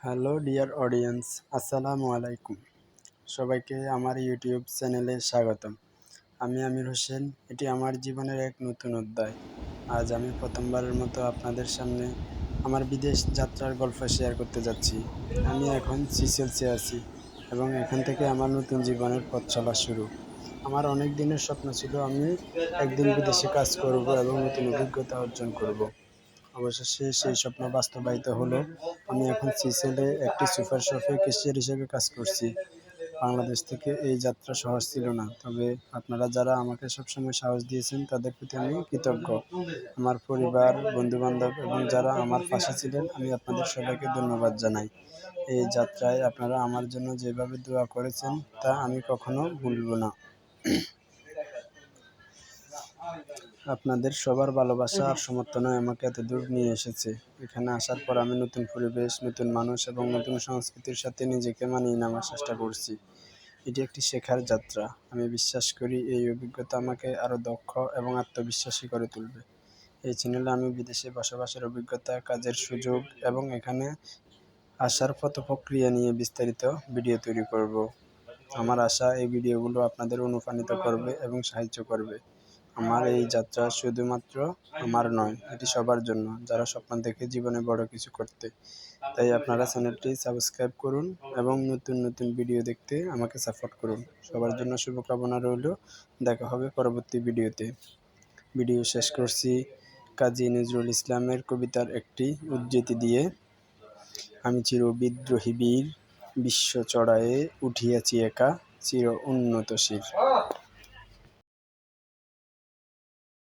Hello dear audience, আসসালামু আলাইকুম। সবাইকে আমার ইউটিউব চ্যানেলে স্বাগতম। আমি আমির হোসেন। এটি আমার জীবনের এক নতুন অধ্যায়। আজ আমি প্রথমবারের মতো আপনাদের সামনে আমার বিদেশ যাত্রার গল্প শেয়ার করতে যাচ্ছি। আমি এখন সিসেলসে আছি এবং এখান থেকে আমার নতুন জীবনের পথ চলা শুরু। আমার অনেক দিনের স্বপ্ন ছিল আমি একদিন বিদেশে কাজ করব এবং নতুন অভিজ্ঞতা অর্জন করব। অবশেষে সেই স্বপ্ন বাস্তবায়িত হলো। আমি এখন সিসেলে একটি সুপার শপে ক্যাশিয়ার হিসেবে কাজ করছি। বাংলাদেশ থেকে এই যাত্রা সহজ ছিল না, তবে আপনারা যারা আমাকে সবসময় সাহস দিয়েছেন তাদের প্রতি আমি কৃতজ্ঞ। আমার পরিবার, বন্ধুবান্ধব এবং যারা আমার পাশে ছিলেন, আমি আপনাদের সবাইকে ধন্যবাদ জানাই। এই যাত্রায় আপনারা আমার জন্য যেভাবে দোয়া করেছেন তা আমি কখনো ভুলব না। আপনাদের সবার ভালোবাসা আর সমর্থনে আমাকে এতদূর নিয়ে এসেছে। এখানে আসার পর আমি নতুন পরিবেশ, নতুন মানুষ এবং নতুন সংস্কৃতির সাথে নিজেকে মানিয়ে নেওয়ার চেষ্টা করছি। এটি একটি শেখার যাত্রা। আমি বিশ্বাস করি এই অভিজ্ঞতা আমাকে আরও দক্ষ এবং আত্মবিশ্বাসী করে তুলবে। এই চ্যানেলে আমি বিদেশে বসবাসের অভিজ্ঞতা, কাজের সুযোগ এবং এখানে আসার পথ প্রক্রিয়া নিয়ে বিস্তারিত ভিডিও তৈরি করব। আমার আশা এই ভিডিওগুলো আপনাদের অনুপ্রাণিত করবে এবং সাহায্য করবে। আমার এই যাত্রা শুধুমাত্র আমার নয়, এটি সবার জন্য যারা স্বপ্ন দেখে জীবনে বড় কিছু করতে। তাই আপনারা চ্যানেলটি সাবস্ক্রাইব করুন এবং নতুন নতুন ভিডিও দেখতে আমাকে সাপোর্ট করুন। সবার জন্য শুভকামনা রইল। দেখা হবে পরবর্তী ভিডিওতে। ভিডিও শেষ করছি কাজী নজরুল ইসলামের কবিতার একটি উদ্ধৃতি দিয়ে। আমি চির বিদ্রোহী বীর, বিশ্ব চড়ায়ে উঠিয়াছি একা, চির উন্নত শির।